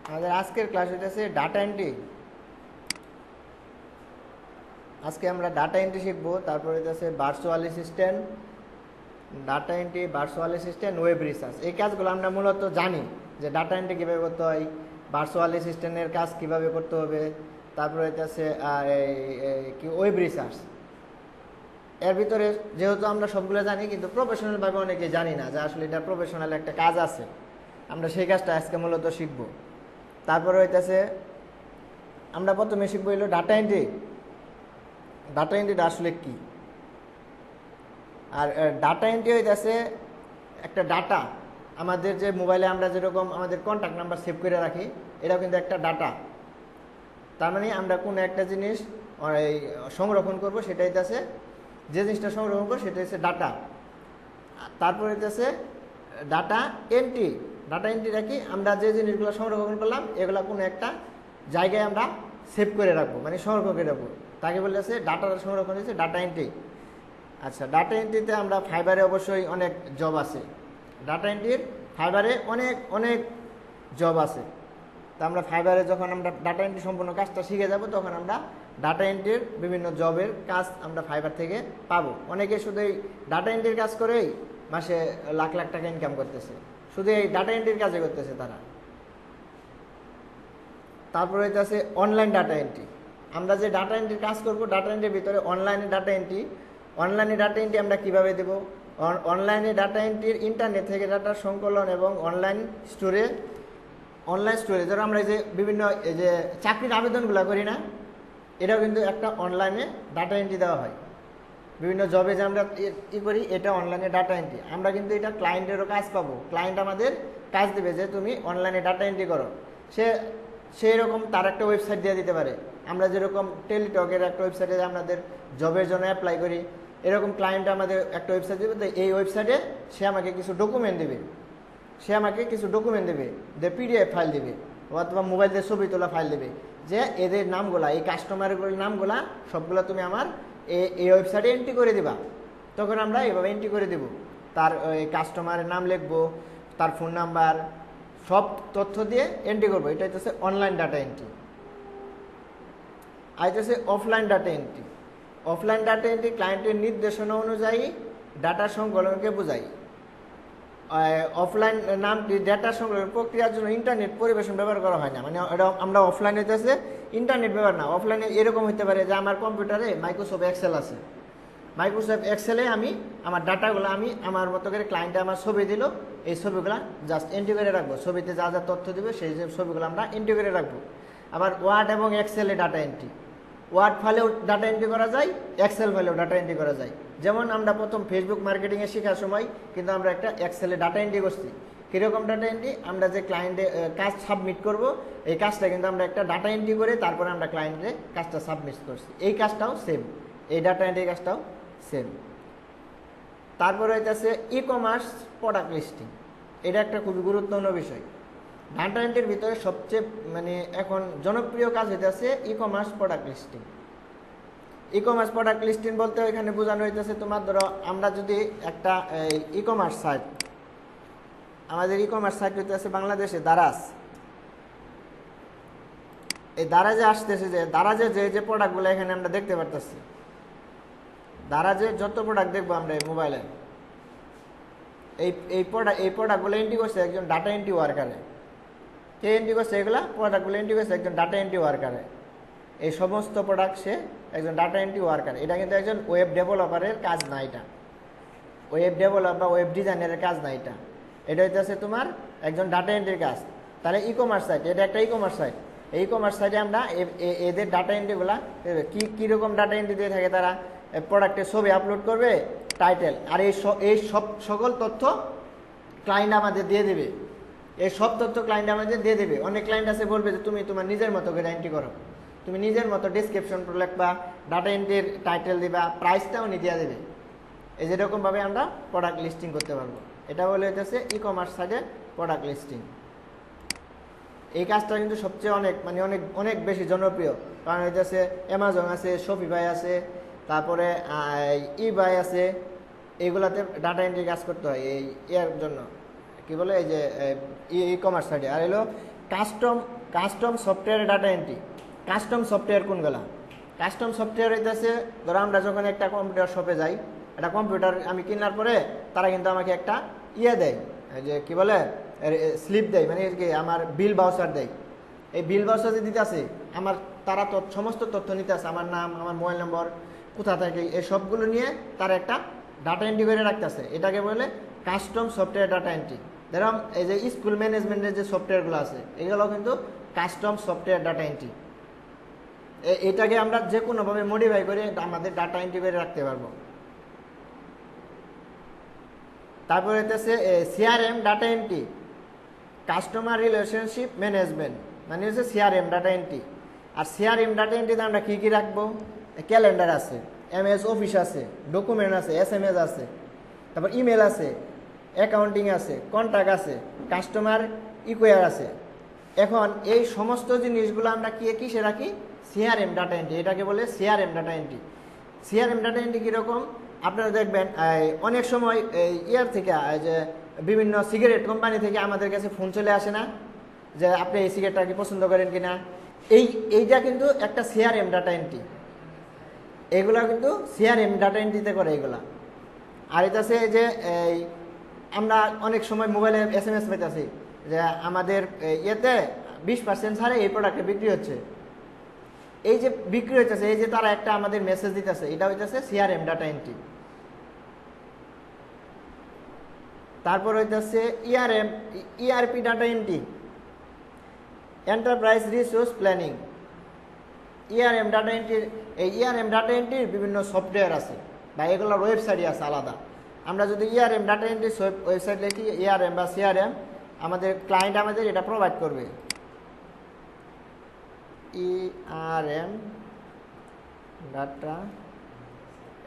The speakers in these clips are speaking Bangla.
আমাদের আজকের ক্লাস হইতেছে ডাটা এন্ট্রি। আজকে আমরা ডাটা এন্ট্রি শিখবো। তারপর হইতেছে virtual assistant, data entry, virtual assistant, web research. এই কাজগুলো আমরা মূলত জানি যে ডাটা এন্ট্রি কীভাবে করতে হয়, ভার্চুয়াল অ্যাসিস্ট্যান্টের কাজ কীভাবে করতে হবে, তারপর হইতেছে কি ওয়েব রিসার্চ। এর ভিতরে যেহেতু আমরা সবগুলো জানি, কিন্তু প্রফেশনালভাবে অনেকে জানি না যে আসলে এটা প্রফেশনাল একটা কাজ আছে। আমরা সেই কাজটা আজকে মূলত শিখব। তারপরে হইতেছে আমরা প্রথমে শিখবো হইলো ডাটা এন্ট্রি। ডাটা এন্ট্রিটা আসলে কি? আর ডাটা এন্ট্রি হইতেছে একটা ডাটা। আমাদের যে মোবাইলে আমরা যেরকম আমাদের কন্ট্যাক্ট নাম্বার সেভ করে রাখি, এটাও কিন্তু একটা ডাটা। তার মানে আমরা কোনো একটা জিনিস সংরক্ষণ করব, সেটা হইতেছে, যে জিনিসটা সংরক্ষণ করবো সেটা হচ্ছে ডাটা। তারপর হইতেছে ডাটা এন্ট্রি। ডাটা এন্ট্রিটা কি? আমরা যে জিনিসগুলো সংরক্ষণ করলাম এগুলো কোনো একটা জায়গায় আমরা সেভ করে রাখবো, মানে সংরক্ষণ করে রাখবো, তাকে বলেছে ডাটা সংরক্ষণ হচ্ছে ডাটা এন্ট্রি। আচ্ছা, ডাটা এন্ট্রিতে আমরা ফাইবারে অবশ্যই অনেক জব আছে। ডাটা এন্ট্রির ফাইবারে অনেক অনেক জব আছে। তা আমরা ফাইবারে যখন আমরা ডাটা এন্ট্রি সম্পূর্ণ কাজটা শিখে যাব, তখন আমরা ডাটা এন্ট্রির বিভিন্ন জবের কাজ আমরা ফাইবার থেকে পাবো। অনেকে শুধু এই ডাটা এন্ট্রির কাজ করেই মাসে লাখ লাখ টাকা ইনকাম করতেছে, শুধু এই ডাটা এন্ট্রির কাজে করতেছে তারা। তারপরে হইতেছে অনলাইন ডাটা এন্ট্রি। আমরা যে ডাটা এন্ট্রির কাজ করব, ডাটা এন্ট্রির ভিতরে অনলাইনে ডাটা এন্ট্রি। অনলাইনে ডাটা এন্ট্রি আমরা কীভাবে দেব? অনলাইনে ডাটা এন্ট্রির ইন্টারনেট থেকে ডাটা সংকলন এবং অনলাইন স্টোরেজ। ধরো আমরা এই যে বিভিন্ন এই যে চাকরির আবেদনগুলো করি না, এটাও কিন্তু একটা অনলাইনে ডাটা এন্ট্রি দেওয়া হয়। বিভিন্ন জবে যে আমরা করি, এটা অনলাইনে ডাটা এন্ট্রি। আমরা কিন্তু এটা ক্লায়েন্টেরও কাজ পাবো। ক্লায়েন্ট আমাদের কাজ দেবে যে তুমি অনলাইনে ডাটা এন্ট্রি করো। সেই রকম তার একটা ওয়েবসাইট দিয়ে দিতে পারে। আমরা যেরকম টেলিটকের একটা ওয়েবসাইটে আমাদের জবের জন্য অ্যাপ্লাই করি, এরকম ক্লায়েন্ট আমাদের একটা ওয়েবসাইট দেবে। তো এই ওয়েবসাইটে সে আমাকে কিছু ডকুমেন্ট দেবে, যে পিডিএফ ফাইল দেবে, অথবা মোবাইল দিয়ে ছবি তোলা ফাইল দেবে, যে এদের নামগুলা, এই কাস্টমারগুলোর নামগুলা সবগুলো তুমি আমার এই ওয়েবসাইটে এন্ট্রি করে দিবা। তখন আমরা এভাবে এন্ট্রি করে দেব। তার কাস্টমারের নাম লিখবো, তার ফোন নাম্বার, সব তথ্য দিয়ে এন্ট্রি করবো। এটা হচ্ছে অনলাইন ডাটা এন্ট্রি। আর হচ্ছে offline data entry. Offline data entry ক্লায়েন্টের নির্দেশনা অনুযায়ী ডাটা সংকলনকে বোঝায়। অফলাইন নামটি ডাটা সংগ্রহের প্রক্রিয়ার জন্য ইন্টারনেট পরিবেশন ব্যবহার করা হয় না। মানে এটা আমরা অফলাইন হইতেছে ইন্টারনেট ব্যবহার না। অফলাইনে এরকম হতে পারে যে আমার কম্পিউটারে মাইক্রোসফট এক্সেল আছে, মাইক্রোসফট এক্সেলে আমি আমার ডাটাগুলো আমি আমার মতো করে ক্লায়েন্টে আমার ছবি দিল, এই ছবিগুলো জাস্ট এন্ট্রি করে রাখবো। ছবিতে যা যা তথ্য দেবে সেই ছবিগুলো আমরা এন্ট্রি করে রাখবো। আবার ওয়ার্ড এবং এক্সেলে ডাটা এন্ট্রি, ওয়ার্ড ফাইলেও ডাটা এন্ট্রি করা যায়, এক্সেল ফাইলেও ডাটা এন্ট্রি করা যায়। যেমন আমরা প্রথম ফেসবুক মার্কেটিংয়ে শেখার সময় কিন্তু আমরা একটা এক্সেলে ডাটা এন্ট্রি করছি। কীরকম ডাটা এন্ট্রি? আমরা যে ক্লায়েন্টে কাজ সাবমিট করব, এই কাজটা কিন্তু আমরা একটা ডাটা এন্ট্রি করে তারপরে আমরা ক্লায়েন্টে কাজটা সাবমিট করছি। এই কাজটাও সেম, এই ডাটা এন্ট্রি কাজটাও সেম। তারপরে হইতেছে ই কমার্স প্রোডাক্ট লিস্টিং। এটা একটা খুবই গুরুত্বপূর্ণ বিষয়। ডাটা এন্ট্রির ভিতরে সবচেয়ে এখন জনপ্রিয় কাজ হইতেছে e commerce product listing. E commerce product listing বলতে এখানে বোঝানো হইতেছে, তোমার ধরো আমরা যদি একটা ই কমার্স সাইট, আমাদের ই কমার্স সাইট হইতেছে বাংলাদেশে দারাজ। এই দারাজে আসতেছে, যে দারাজে যে প্রোডাক্টগুলো এখানে আমরা দেখতে পারতেছি, দারাজে যত প্রোডাক্ট দেখবো আমরা এই মোবাইলে, এই প্রোডাক্টগুলো এন্ট্রি করছে একজন ডাটা এন্ট্রি ওয়ার্কারে। কে এন্ট্রি করছে এগুলা? প্রোডাক্টগুলো এন্ট্রি করছে একজন ডাটা এন্ট্রি ওয়ার্কারে। এই সমস্ত প্রোডাক্ট সে একজন ডাটা এন্ট্রি ওয়ার্কার। এটা কিন্তু একজন ওয়েব ডেভেলপারের কাজ না, এটা ওয়েব ডেভেলপার বা ওয়েব ডিজাইনারের কাজ না। এটা হইতেছে তোমার একজন ডাটা এন্ট্রির কাজ। তাহলে ই কমার্স সাইট, এটা একটা ই কমার্স সাইট। এই কমার্স সাইটে আমরা এদের ডাটা এন্ট্রিগুলা কীরকম ডাটা এন্ট্রি দিয়ে থাকে, তারা প্রোডাক্টের ছবি আপলোড করবে, টাইটেল, আর এই সকল তথ্য ক্লায়েন্ট আমাদের দিয়ে দেবে। এই সব তথ্য ক্লায়েন্ট আমাদের দিয়ে দেবে। অনেক ক্লায়েন্ট আছে বলবে যে তুমি তোমার নিজের মতো করে এন্ট্রি করো, তুমি নিজের মতো ডেসক্রিপশন লিখবা, ডাটা এন্ট্রির টাইটেল দিবা, প্রাইসটাও দিয়ে দেবে। এই যেরকমভাবে আমরা প্রোডাক্ট লিস্টিং করতে পারবো। এটা বলে হইতেছে ই কমার্স সাইটে প্রোডাক্ট লিস্টিং। এই কাজটা কিন্তু সবচেয়ে অনেক অনেক বেশি জনপ্রিয়। কারণ হইতেছে অ্যামাজন আছে, শপিফাই আছে, তারপরে ইবাই আছে। এইগুলাতে ডাটা এন্ট্রি কাজ করতে হয় এই এর জন্য, কি বলে, এই যে ই কমার্স সাইটে। আর হলো custom custom software data entry. Custom software কোনগুলা? কাস্টম সফটওয়্যার হইতেছে, ধরো আমরা যখন একটা কম্পিউটার শপে যাই, একটা কম্পিউটার আমি কেনার পরে তারা কিন্তু আমাকে একটা দেয়, যে কি বলে স্লিপ দেয়, মানে কি আমার বিল বাউচার দেয়। এই বিল বাউচার যে দিতে আছে আমার, তারা সমস্ত তথ্য নিতে আছে, আমার নাম, আমার মোবাইল নম্বর, কোথা থেকে, এই সবগুলো নিয়ে তারা একটা ডাটা এন্ট্রি করে রাখতেছে। এটাকে বলে কাস্টম সফটওয়্যার ডাটা এন্ট্রি। যেরকম এই যে স্কুল ম্যানেজমেন্টের যে সফটওয়্যারগুলো আছে, এগুলো কিন্তু কাস্টম সফটওয়্যার ডাটা এন্ট্রি। এটাকে আমরা যে কোনোভাবে মডিফাই করে আমাদের ডাটা এন্ট্রি করে রাখতে পারবো। তারপরে হইতেছে CRM data entry, customer relationship management, মানে হচ্ছে সিআরএম ডাটা এন্ট্রি। আর সিআরএম ডাটা এন্ট্রিতে আমরা কী কী রাখবো? ক্যালেন্ডার আছে, এমএস অফিস আছে, ডকুমেন্ট আছে, এসএমএস আছে, তারপর ইমেল আছে, অ্যাকাউন্টিং আছে, কন্ট্যাক্ট আছে, কাস্টমার ইকুয়ার আছে। এখন এই সমস্ত জিনিসগুলো আমরা কিসে রাখি? CRM data entry. এটাকে বলে CRM data entry. CRM data entry কীরকম? আপনারা দেখবেন অনেক সময় ইয়ার থেকে যে বিভিন্ন সিগারেট কোম্পানি থেকে আমাদের কাছে ফোন চলে আসে না, যে আপনি এই সিগারেটটা কি পছন্দ করেন কিনা। এইটা কিন্তু একটা সিআরএম ডাটা এন্ট্রি। এগুলা কিন্তু সিআরএম ডাটা এন্ট্রিতে করে এগুলা। আর এটা আছে যে আমরা অনেক সময় মোবাইলে এসএমএস পাইতেছি যে আমাদের ইয়েতে 20% ছাড়ে এই প্রোডাক্টে বিক্রি হচ্ছে। এই যে বিক্রি হইতেছে, এই যে তারা একটা আমাদের মেসেজ দিতেছে, এটা হইতেছে সিআরএম ডাটা এন্ট্রি। তারপর হইতেছে ERP data entry, enterprise resource planning. ERM data এন্ট্রির ইআরএম ডাটা এন্ট্রির বিভিন্ন সফটওয়্যার আছে বা এগুলোর ওয়েবসাইটই আছে আলাদা। আমরা যদি ইআরএম ডাটা এন্ট্রি ওয়েবসাইট লিখি, ইআরএম বা সিআরএম, আমাদের ক্লায়েন্ট আমাদের এটা প্রোভাইড করবে। ইআরএম ডাটা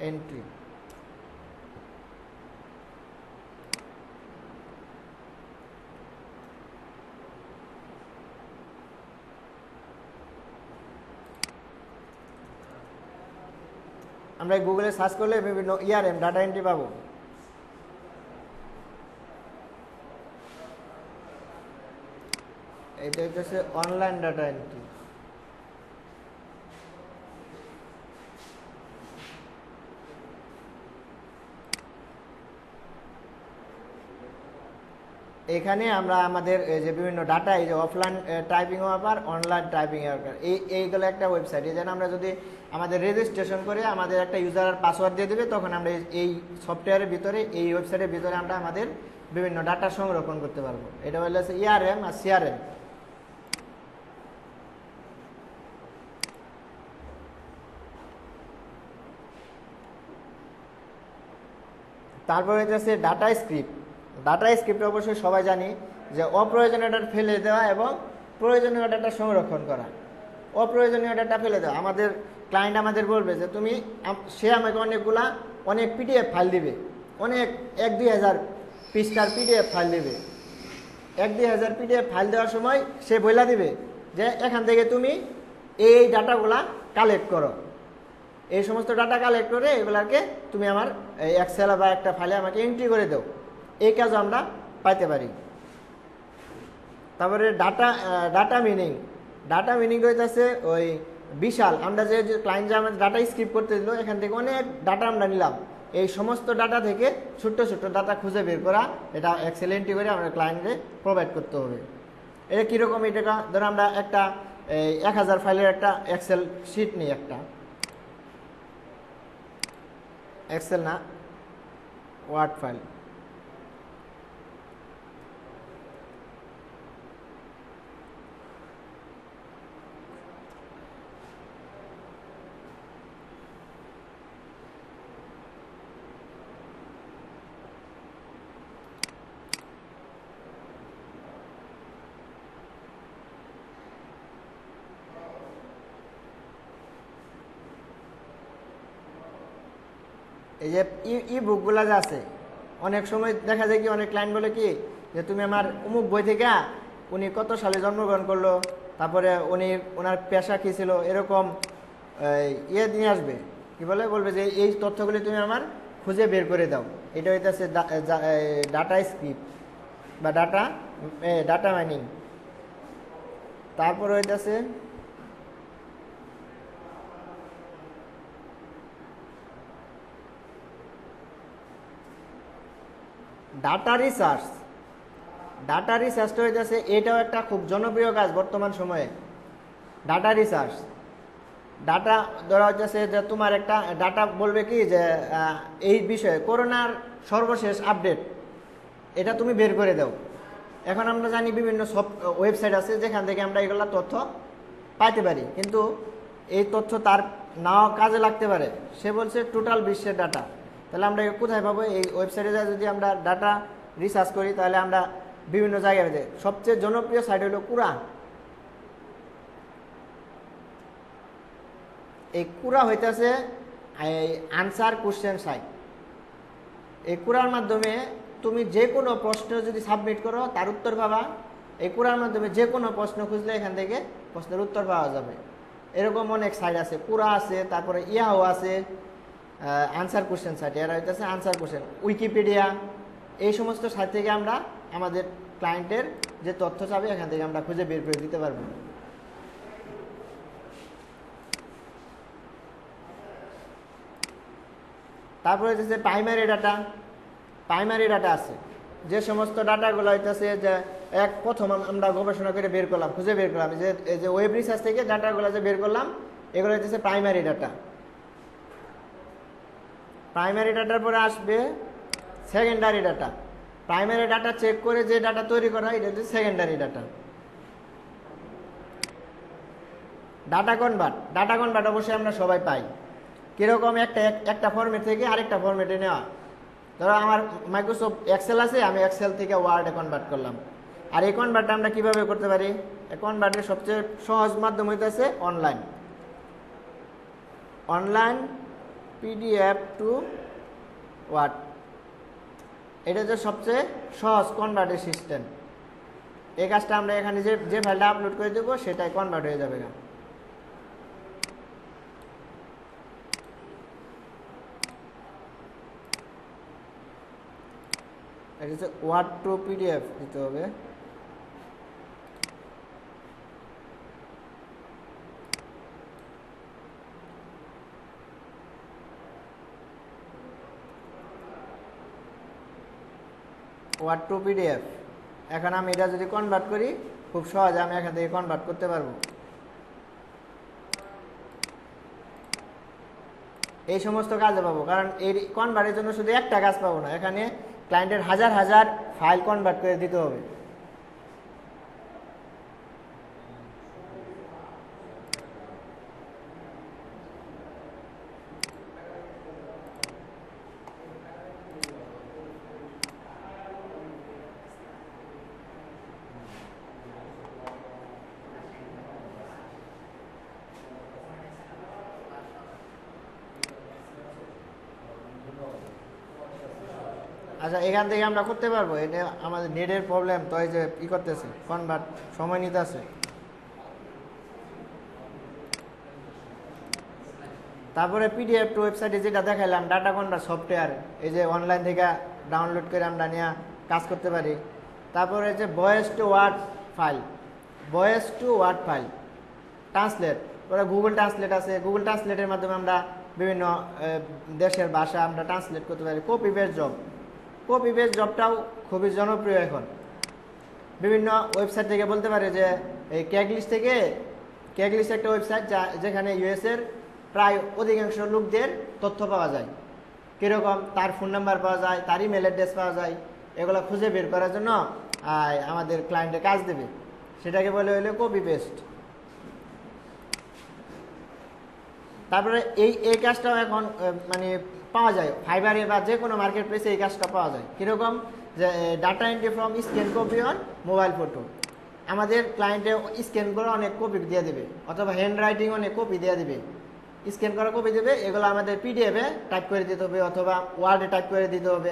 এন্ট্রি। আমরা গুগলে সার্চ করলে বিভিন্ন ইআরএম ডাটা এন্ট্রি পাবো। এটা হচ্ছে অনলাইন ডাটা এন্ট্রি। এখানে আমরা আমাদের যে বিভিন্ন ডাটা, এই যে অফলাইন টাইপিং ব্যাপার, অনলাইন টাইপিং ব্যাপার, এইগুলো একটা ওয়েবসাইট। এই যেন আমরা যদি আমাদের রেজিস্ট্রেশন করে আমাদের একটা ইউজার পাসওয়ার্ড দিয়ে দেবে, তখন আমরা এই সফটওয়্যারের ভিতরে, এই ওয়েবসাইটের ভিতরে আমরা আমাদের বিভিন্ন ডাটা সংরক্ষণ করতে পারবো। এটা হলো ইআরএম আর সিআরএম। তারপরে হচ্ছে ডাটা স্ক্রিপ্ট। ডাটা স্ক্রিপ্ট অবশ্যই সবাই জানি যে অপ্রয়োজনীয় ডাটা ফেলে দেওয়া এবং প্রয়োজনীয় ডাটা সংরক্ষণ করা। অপ্রয়োজনীয় ডাটা ফেলে দেওয়া, আমাদের ক্লায়েন্ট আমাদের বলবে যে তুমি, সে আমাকে অনেক পিডিএফ ফাইল দিবে, অনেক 1-2 হাজার পৃষ্ঠার পিডিএফ ফাইল দিবে। 1-2 হাজার পিডিএফ ফাইল দেওয়ার সময় সে বইলা দিবে যে এখান থেকে তুমি এই ডাটাগুলা কালেক্ট করো, এই সমস্ত ডাটা কালেক্ট করে এগুলাকে তুমি আমার এক্সেল বা একটা ফাইলে আমাকে এন্ট্রি করে দাও। এই কাজ আমরা পাইতে পারি। তারপরে ডাটা মিনিং। ডাটা মিনিং হইতেছে ওই বিশাল, আমরা যে ক্লায়েন্ট যে আমাদের ডাটা স্ক্রিপ্ট করতে দিল, এখান থেকে অনেক ডাটা আমরা নিলাম, এই সমস্ত ডাটা থেকে ছোট্ট ছোট্ট ডাটা খুঁজে বের করা, এটা এক্সেল এন্ট্রি করে আমরা ক্লায়েন্টকে প্রোভাইড করতে হবে। এটা কীরকম? এটা ধরো আমরা একটা 1000 ফাইলের একটা এক্সেল শিট নিই, একটা এক্সেল না, ওয়ার্ড ফাইল। এই যে ই বুকগুলা যে আছে, অনেক সময় দেখা যায় কি অনেক ক্লায়েন্ট বলে কি যে তুমি আমার অমুক বই থেকে, উনি কত সালে জন্মগ্রহণ করলো, তারপরে ওনার পেশা কী ছিল, এরকম নিয়ে আসবে, কি বলবে যে এই তথ্যগুলি তুমি আমার খুঁজে বের করে দাও। এটা হইতেছে ডাটা স্ক্রিপ্ট বা ডাটা মাইনিং। তারপর হইতেছে ডাটা রিসার্চ। ডাটা রিসার্চটা হইতেছে এটাও একটা খুব জনপ্রিয় কাজ বর্তমান সময়ে। ডাটা রিসার্চ, ডাটা ধরা হচ্ছে যে তোমার একটা ডাটা বলবে কি যে এই বিষয়ে করোনার সর্বশেষ আপডেট এটা তুমি বের করে দাও। এখন আমরা জানি বিভিন্ন সব ওয়েবসাইট আছে যেখান থেকে আমরা এগুলো তথ্য পাইতে পারি, কিন্তু এই তথ্য তার নাও কাজে লাগতে পারে। সে বলছে টোটাল বিশ্বের ডাটা, তাহলে আমরা কোথায় পাবো? এই ওয়েবসাইটে যদি আমরা ডাটা রিসার্চ করি তাহলে আমরা বিভিন্ন জায়গায় যাই। সবচেয়ে জনপ্রিয় সাইট হলো কুরা। এই কুরা হইতেছে আনসার কোশ্চেন সাইট। এই কুরার মাধ্যমে তুমি যে কোনো প্রশ্ন যদি সাবমিট করো তার উত্তর পাবা। এই কুরার মাধ্যমে যে কোনো প্রশ্ন খুঁজলে এখান থেকে প্রশ্নের উত্তর পাওয়া যাবে। এরকম অনেক সাইট আছে, কুরা আছে, তারপরে ইয়াহো আছে, আনসার কোশ্চেন সাইট, এরা হইতেছে আনসার কোশ্চেন, উইকিপিডিয়া। এই সমস্ত সাইট থেকে আমরা আমাদের ক্লায়েন্টের যে তথ্য চাবে এখান থেকে আমরা খুঁজে বের করে দিতে পারবো। তারপরে হচ্ছে প্রাইমারি ডাটা। প্রাইমারি ডাটা আছে যে সমস্ত ডাটাগুলো হইতেছে যে প্রথম আমরা গবেষণা করে বের করলাম, খুঁজে বের করলাম, যে এই যে ওয়েব রিসার্চ থেকে ডাটাগুলো যে বের করলাম এগুলো হইতেছে প্রাইমারি ডাটা। প্রাইমারি ডাটার পরে আসবে secondary data. Primary data check করে যে ডাটা তৈরি করা হয় এটা হচ্ছে secondary data. Data convert. Data convert অবশ্যই আমরা সবাই পাই। কীরকম? একটা ফরম্যাট থেকে আরেকটা ফরম্যাটে নেওয়া। ধরো আমার মাইক্রোসফট এক্সেল আছে, আমি এক্সেল থেকে ওয়ার্ডে কনভার্ট করলাম। আর এই কনভার্টটা আমরা কীভাবে করতে পারি? এই কনভার্টের সবচেয়ে সহজ মাধ্যম হইতেছে online. Online PDF to word, এটা হচ্ছে সবচেয়ে সহজ কনভার্টের সিস্টেম। এই কাজটা আমরা এখানে যে ফাইলটা আপলোড করে দেবো সেটাই কনভার্ট হয়ে যাবে। এটা হচ্ছে ওয়ার্ড টু পিডিএফ দিতে হবে। Word to PDF. এখন আমি এটা যদি কনভার্ট করি খুব সহজে আমি এখান থেকে কনভার্ট করতে পারবো। এই সমস্ত কাজে পাবো, কারণ এই কনভার্টের জন্য শুধু একটা কাজ পাবো না, এখানে ক্লায়েন্টের হাজার হাজার ফাইল কনভার্ট করে দিতে হবে। আচ্ছা, এখান থেকে আমরা করতে পারবো। এটা আমাদের নেটের প্রবলেম, তো এই যে করতেছে কনভার্ট সময় নিতে আছে। তারপরে পিডিএফ টু ওয়েবসাইটে যেটা দেখাইলাম ডাটা কনভার্ট সফটওয়্যার, এই যে অনলাইন থেকে ডাউনলোড করে আমরা নিয়ে কাজ করতে পারি। তারপরে যে voice to Word file, voice to Word file translate, ওরা গুগল ট্রান্সলেট আছে, গুগল ট্রান্সলেটের মাধ্যমে আমরা বিভিন্ন দেশের ভাষা আমরা ট্রান্সলেট করতে পারি। Copy paste job, copy paste জবটাও খুবই জনপ্রিয় এখন। বিভিন্ন ওয়েবসাইট থেকে বলতে পারে যে এই ক্যাগলিস্ট থেকে, ক্যাগলিস্ট একটা ওয়েবসাইট যেখানে ইউএসের প্রায় অধিকাংশ লোকদের তথ্য পাওয়া যায়। কীরকম? তার ফোন নাম্বার পাওয়া যায়, তার ইমেল অ্যাড্রেস পাওয়া যায়। এগুলো খুঁজে বের করার জন্য আমাদের ক্লায়েন্টে কাজ দেবে, সেটাকে বলে হইলে কপি পেস্ট। তারপরে এই কাজটাও এখন মানে পাওয়া যায় ফাইবারে বা যে কোনো মার্কেট প্লেসে এই কাজটা পাওয়া যায়। কীরকম? যে data entry from scan copy on mobile photo. আমাদের ক্লায়েন্টে স্ক্যান করে অনেক কপি দিয়ে দেবে, অথবা হ্যান্ড রাইটিং অনেক কপি দিয়ে দেবে, স্ক্যান করা কপি দেবে। এগুলো আমাদের পিডিএফে টাইপ করে দিতে হবে, অথবা ওয়ার্ডে টাইপ করে দিতে হবে।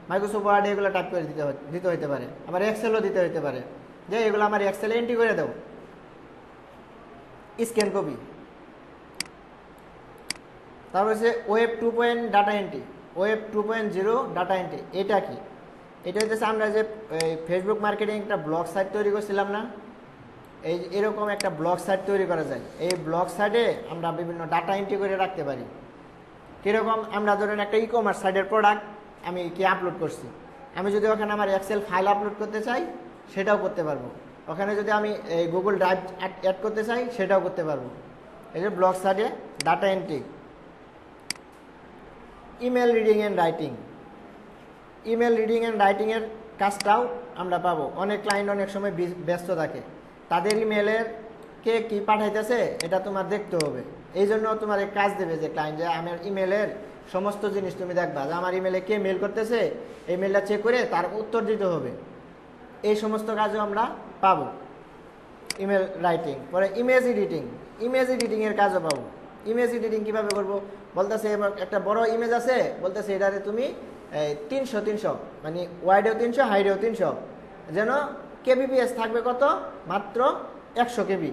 মাইক্রোসফট ওয়ার্ডে এগুলো টাইপ করে দিতে হতে পারে, আবার এক্সেলও দিতে হতে পারে, যে এগুলো আমার এক্সেলে এন্ট্রি করে দাও, স্ক্যান কপি। তারপর হচ্ছে web 2. Data entry, web 2.0 data entry. এটা কি? এটা হচ্ছে আমরা যে ফেসবুক মার্কেটিং একটা ব্লগ সাইট তৈরি করছিলাম না, এই এরকম একটা ব্লগ সাইট তৈরি করা যায়। এই ব্লগ সাইটে আমরা বিভিন্ন ডাটা এন্ট্রি করে রাখতে পারি। কীরকম, আমরা ধরেন একটা ই কমার্স সাইটের প্রোডাক্ট আমি কি আপলোড করছি, আমি যদি ওখানে আমার এক্সেল ফাইল আপলোড করতে চাই সেটাও করতে পারবো। ওখানে যদি আমি এই গুগল ড্রাইভ অ্যাড করতে চাই সেটাও করতে পারবো। এই যে ব্লগ সাইটে data entry, email reading and writing. Email reading and রাইটিংয়ের কাজটাও আমরা পাবো। অনেক ক্লায়েন্ট অনেক সময় ব্যস্ত থাকে, তাদের ইমেলের কে কী পাঠাইতেছে এটা তোমার দেখতে হবে। এই জন্য তোমার এক কাজ দেবে যে ক্লায়েন্ট, যে আমার ইমেলের সমস্ত জিনিস তুমি দেখবা, যে আমার ইমেলে কে মেল করতেছে এই মেলটা চেক করে তার উত্তর দিতে হবে। এই সমস্ত কাজও আমরা পাবো। ইমেল রাইটিং, পরে ইমেজ এডিটিং, ইমেজ এডিটিংয়ের কাজও পাবো। ইমেজ এডিটিং কীভাবে করবো, বলতেছে একটা বড় ইমেজ আছে, বলতেছে এটারে তুমি 300 মানে ওয়াইডেও 300 হাইডেও 300, যেন কেবিপিএস থাকবে কত, মাত্র 100 কেবি।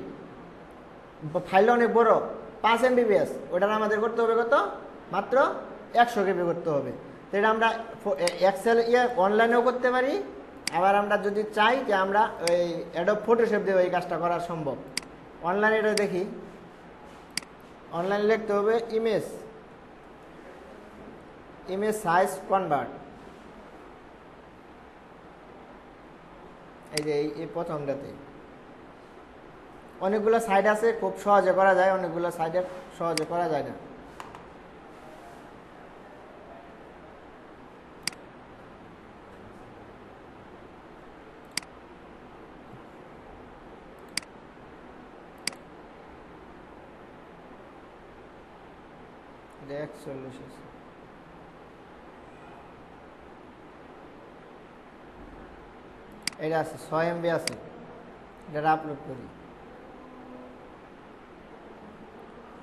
ফাইলটা অনেক বড় 5 MBPS, ওটার আমাদের করতে হবে কত, মাত্র 100 কেবি করতে হবে। তো এটা আমরা এক্সেল অনলাইনেও করতে পারি, আবার আমরা যদি চাই যে আমরা ওই অ্যাডোব ফটোশপ দিয়ে এই কাজটা করা সম্ভব। অনলাইনে এটা দেখি, অনলাইনে লিখতে হবে ইমেজ সাইজ কনভার্ট। এই যে এই প্রথমটাতে অনেকগুলো সাইড আছে, খুব সহজে করা যায়, অনেকগুলো সাইডে সহজে করা যায় না। এটা আছে 6 MB আছে, এটা আপলোড করি।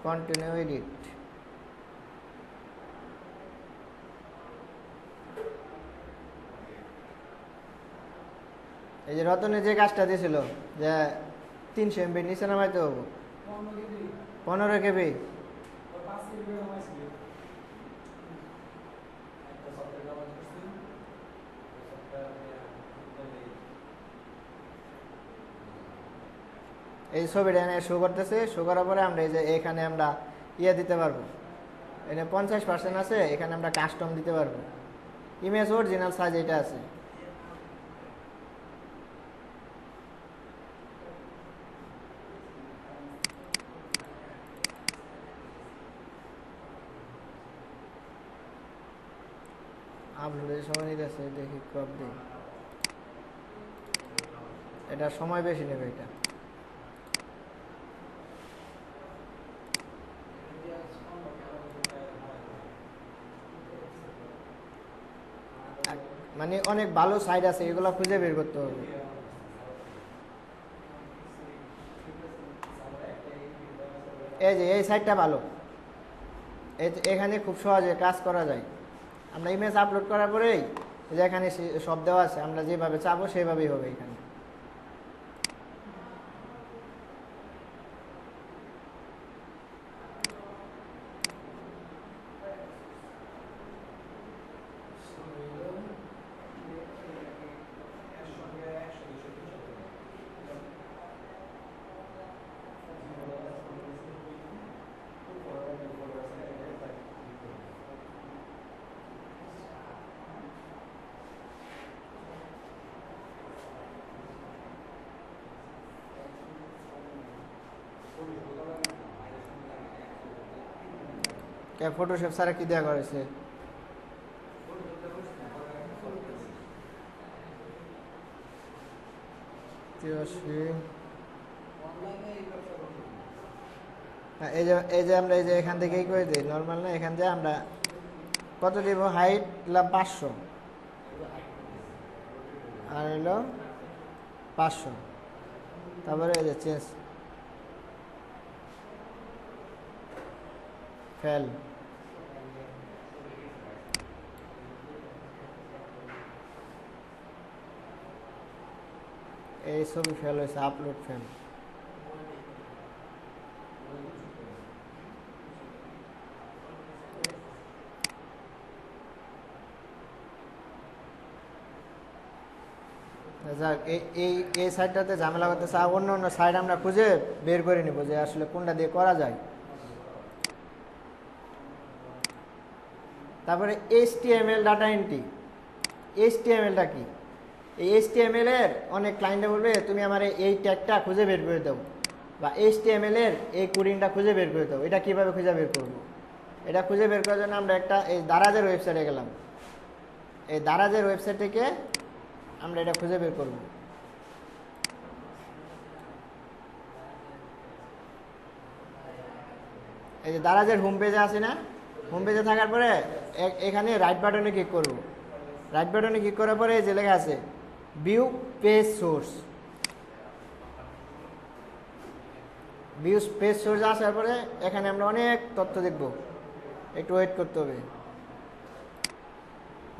কন্টিনিউ এডিট, এই যে রতনে যে কাজটা দিয়েছিল যে 300 MB নিচে নামাইতে হবে, 15 কেবি। এই ছবিটা এনে শো করতেছে, শো করার পরে আমরা এই যে এখানে আমরা দিতে পারবো, এখানে 50% আছে, এখানে আমরা কাস্টম দিতে পারবো। ইমেজ অরিজিনাল সাইজ এটা আছে। আপলোডের সময় নিতেছে, দেখি ক্রপ দিই, এটা সময় বেশি নেবে। এটা মানে অনেক ভালো সাইট আছে, এগুলো খুঁজে বের করতে হবে। এই যে এই সাইটটা ভালো, এখানে খুব সহজে কাজ করা যায়। আমরা ইমেজ আপলোড করার পরেই যে এখানে সব দেওয়া আছে, আমরা যেভাবে চাবো সেভাবেই হবে। এখানে ফটোশপ ছাড়া কি দেওয়া করেছে, এই যে আমরা এই যে এখান থেকেই করে দিই নর্মাল না, এখান থেকে আমরা কত দিব, হাইট 500 আর হলো 500, তারপরে এই যে চেঞ্জ ফেল, এই ছবি ফেল হয়েছে, আপলোড ফেল। যাক এই এই সাইডটাতে ঝামেলা করতেছে, আর অন্য অন্য সাইড আমরা খুঁজে বের করে নিব যে আসলে কোনটা দিয়ে করা যায়। তারপরে HTML ডাটা এন্ট্রি। HTML-টা কি? এই HTML এর অনেক ক্লায়েন্টে বলবে তুমি আমার এই ট্যাগটা খুঁজে বের করে দাও, বা HTML এর এই কোডিংটা খুঁজে বের করে দাও। এটা কিভাবে খুঁজে বের করব? এটা খুঁজে বের করার জন্য আমরা একটা এই দারাজের ওয়েবসাইটে গেলাম। এই দারাজের ওয়েবসাইট থেকে আমরা এটা খুঁজে বের করব। এই যে দারাজের হোম পেজে আছে না, হোম পেজে থাকার পরে এখানে রাইট বাটনে ক্লিক করব। রাইট বাটনে ক্লিক করার পরে যে লেখা আছে view page source, view page source আসার পরে এখানে আমরা অনেক তথ্য দেখব। একটু ওয়েট করতে হবে।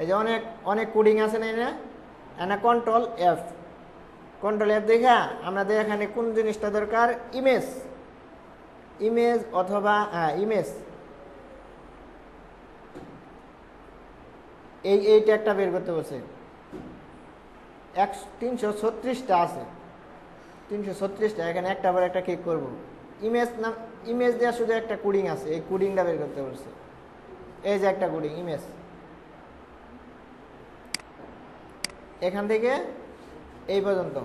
এই যে অনেক অনেক কোডিং আছে না, এনা কন্ট্রোল F দেখা আমাদের এখানে কোন জিনিসটা দরকার, ইমেজ অথবা ইমেজ, এই ট্যাগটা বের করতে বলছে। 336টা আছে, 336টা। এখানে একটা পর একটা ক্লিক করব। ইমেজ দেওয়া শুধু একটা কোডিং আছে, এই কোডিংটা বের করতে বলছে। এই যে একটা কোডিং ইমেজ, এখান থেকে এই পর্যন্ত।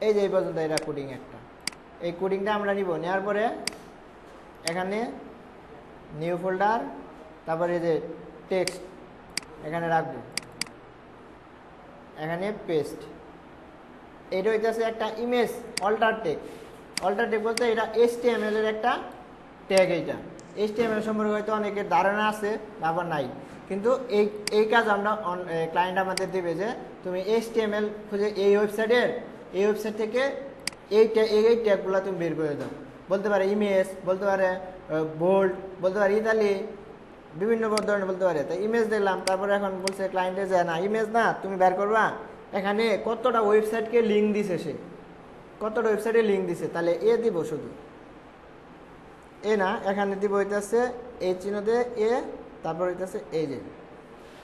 এই যে এই পর্যন্ত এটা কোডিং একটা। এই কোডিংটা আমরা নিব, নেওয়ার পরে এখানে নিউ ফোল্ডার, তারপরে এই যে টেক্সট এখানে রাখবো, এখানে পেস্ট। এটা হইতেছে একটা ইমেজ অল্টার টেক বলতে এটা HTML এর একটা ট্যাগ। এইটা HTML সম্পর্কে হয়তো অনেকের ধারণা আছে, আবার নাই, কিন্তু এই কাজ আমরা ক্লায়েন্ট আমাদের দেবে যে তুমি HTML খুঁজে এই ওয়েবসাইট থেকে এই ট্যাগগুলো তুমি বের করে দাও। বলতে পারে ইমেজ, বলতে পারে বোল্ড, বলতে পারে ইতালি, বিভিন্ন ধরনের বলতে পারে। তো ইমেজ দিলাম, তারপরে এখন বলছে ক্লায়েন্টে যে না ইমেজ না, তুমি বের করবা এখানে কতটা ওয়েবসাইটকে লিঙ্ক দিছে, সে কতটা ওয়েবসাইটে লিঙ্ক দিছে, তাহলে দিব শুধু না, এখানে দিব হইতেছে এই চিহ্ন দিয়ে তারপর হইতেছে এই যে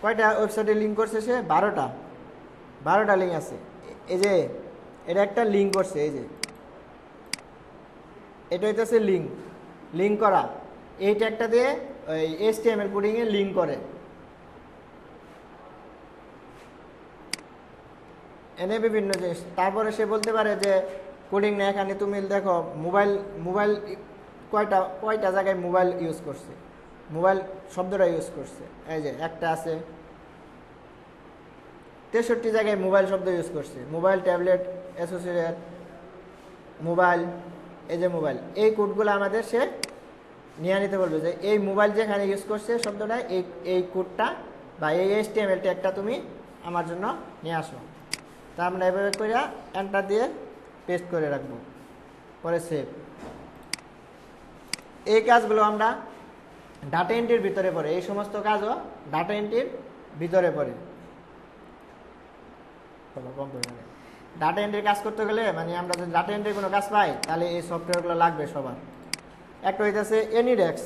কয়টা ওয়েবসাইটে লিঙ্ক করছে সে, 12টা লিঙ্ক আছে। এই যে এটা একটা লিঙ্ক করছে, এই যে এটা হইতেছে লিঙ্ক করা। এই ট্যাগটা দিয়ে ওই HTML কোডিংয়ে লিঙ্ক করে। এনে বিভিন্ন জিনিস। তারপরে সে বলতে পারে যে কোডিং না, এখানে তুমি দেখো মোবাইল কয়টা জায়গায় মোবাইল ইউজ করছে, মোবাইল শব্দটা ইউজ করছে। এই যে একটা আছে 63 জায়গায় মোবাইল শব্দ ইউজ করছে, মোবাইল, ট্যাবলেট, অ্যাসোসিয়েট, মোবাইল। এই যে মোবাইল, এই কোডগুলো আমাদের সে নিয়ে নিতে বলবে যে এই মোবাইল যেখানে ইউজ করছে শব্দটা, এই কোডটা বা এই HTML ট্যাগটা তুমি আমার জন্য নিয়ে আসো। তা আমরা এভাবে করে এন্টার দিয়ে পেস্ট করে রাখবো, পরে সেভ। এই কাজগুলো আমরা ডাটা এন্ট্রির ভিতরে পড়ে, এই সমস্ত কাজও ডাটা এন্ট্রির ভিতরে পড়ে। ডাটা এন্ট্রির কাজ করতে গেলে মানে আমরা যদি ডাটা এন্ট্রির কোনো কাজ পাই তাহলে এই সফটওয়্যারগুলো লাগবে সবার। একটা হইতেছে এনিডেক্স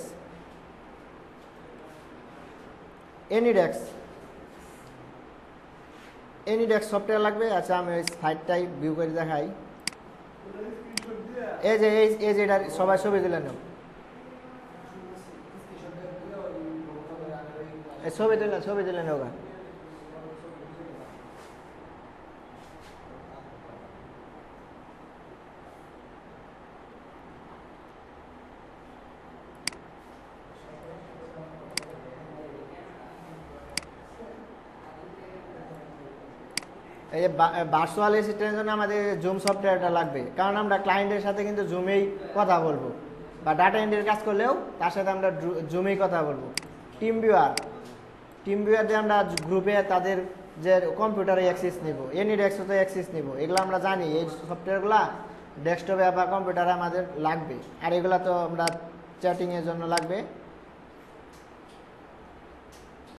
সফটওয়্যার লাগবে। আচ্ছা আমি ওই সাইটটাই ভিউ করে দেখাই। এই যে এটা সবাই ছবি দিলেন, ছবি দিলেন ওগা। এই ভার্চুয়াল অ্যাসিস্ট্যান্টের জন্য আমাদের জুম সফটওয়্যারটা লাগবে, কারণ আমরা ক্লায়েন্টের সাথে কিন্তু জুমেই কথা বলবো, বা ডাটা এন্ট্রির কাজ করলেও তার সাথে আমরা জুমেই কথা বলবো। টিম ভিউয়ার দিয়ে আমরা গ্রুপে তাদের যে কম্পিউটারে অ্যাক্সেস নিব, এনিডেক্সতে অ্যাক্সেস নিব, এগুলো আমরা জানি। এই সফটওয়্যারগুলো ডেস্কটপে বা কম্পিউটারে আমাদের লাগবে, আর এগুলো তো আমরা চ্যাটিংয়ের জন্য লাগবে।